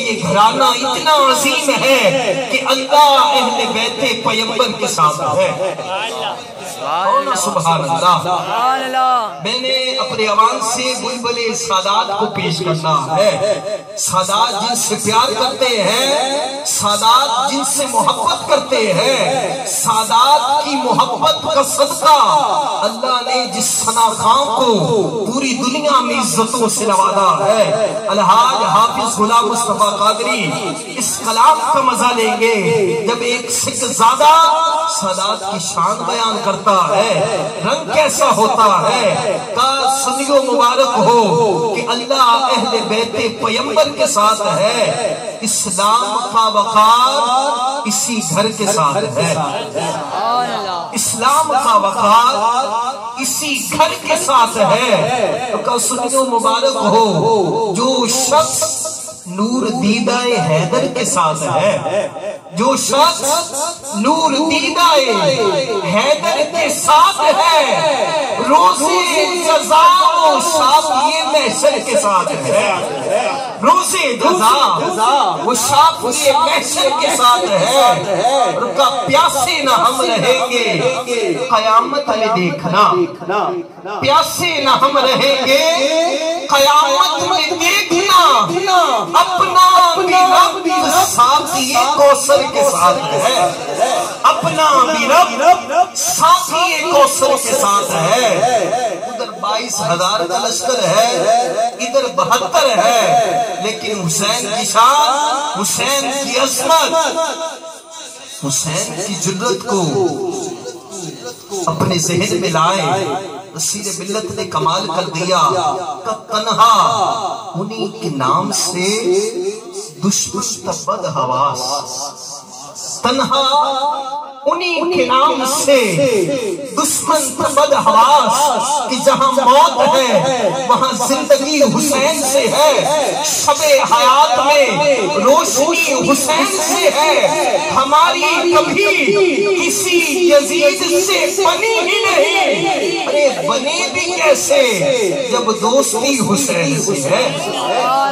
یہ گھرانہ اتنا عظیم ہے کہ اللہ اہل بیت پیغمبر کے ساتھ ہے۔ سبحان اللہ۔ میں نے اپنے آواز سے بلبل سادات کو پیش کرنا ہے۔ سادات جن سے پیار کرتے ہیں، سادات جن سے محبت کرتے ہیں، سادات کی محبت کا صدقہ اللہ نے جس ثنا خان کو پوری دنیا میں عزتوں سے نوازا ہے۔ الحاج حافظ غلام مصطفیٰ قادری اس کلام کا مزہ لیں گے جب ایک سکھ زادہ سادات کی شان بیان کرتا ہے۔ رنگ کیسا ہوتا ہے کا سنیو مبارک ہو کہ اللہ اہل بیت پیغمبر کے ساتھ ہے، اسلام کا وقار اسی گھر کے ساتھ ہے، اسلام کا وقار اسی گھر کے ساتھ ہے۔ تو کا سنیو مبارک ہو جو شخص نور دیدہ حیدر کے ساتھ ہے، جو شخص نور دیدہ حیدر کے ساتھ ہے، روزے جزا و شافعی محشر کے ساتھ ہے، روزے جزا و شافعی محشر کے ساتھ ہے۔ رکا پیاسے نہ ہم رہیں گے قیامت میں دیکھنا، پیاسے نہ ہم رہیں گے قیامت میں دیکھنا، اپنا بھی رب ساقی کوثر کے ساتھ ہے، اپنا بھی رب ساقی کوثر کے ساتھ ہے۔ ادھر 22,000 کا لشکر ہے، ادھر 72 ہے، لیکن حسین کی شان، حسین کی عظمت، حسین کی جرت کو اپنے ذہن میں لائے۔ رسول ملت نے کمال کر دیا کہ تنہا انہی کے نام سے دشمن تبد حواس، تنہا انہی کے نام سے دشمن تبد حواس، کہ جہاں موت ہے وہاں زندگی حسین سے ہے، شب حیات میں روشنی حسین سے ہے، ہماری کبھی کسی یزید سے بنی ہی نہیں، ارے بنے بھی کیسے جب دوستی حسین سے ہے،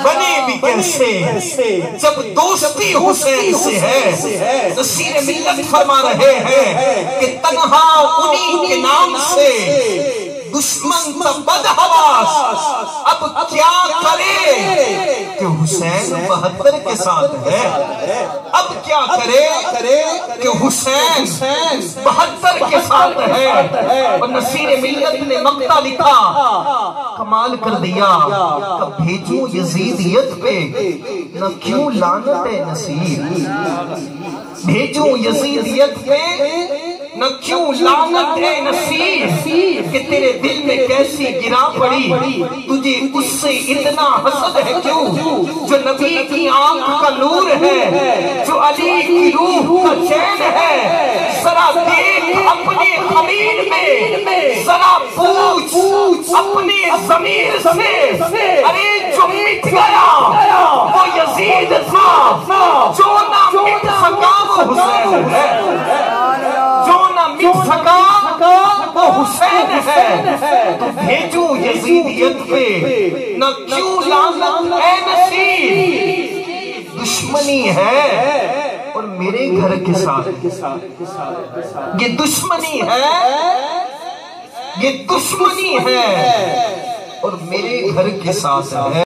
بنے بھی کیسے جب دوستی حسین سے ہے۔ نصیر ملت فرما رہے ہیں کہ تنہا انہی کے نام سے دشمن تبد حواس، اب کیا کرے کہ حسین 72 کے ساتھ ہے، اب کیا کرے کہ حسین 72 کے ساتھ ہے۔ اور نصیر ملت نے مقطع لکھا، کمال کر دیا کہ بھیجوں یزیدیت پہ نہ کیوں لعنت ہے نصیر، بھیجوں یزیدیت پہ نہ کیوں لعنت ہے نصیر، کہ تیرے دل میں کیسی گرا پڑی، تجھے اس سے اتنا حسد ہے کیوں، جو نبی کی آنکھ کا نور ہے، جو علی کی روح کا چین ہے، ذرا دیکھ اپنے خمیر میں، ذرا پوچھ اپنے ضمیر سے، ارے جو مٹ گیا وہ یزید تھا، جو نہ مٹ سکا وہ حسین ہے، جو نہ مٹ سکا وہ حسین ہے۔ تو بھیجوں یزیدیت پہ نہ کیوں لعنت اے نصیر، دشمنی ہے اور میرے گھر کے ساتھ، یہ دشمنی ہے، یہ دشمنی ہے اور میرے گھر کے ساتھ ہے۔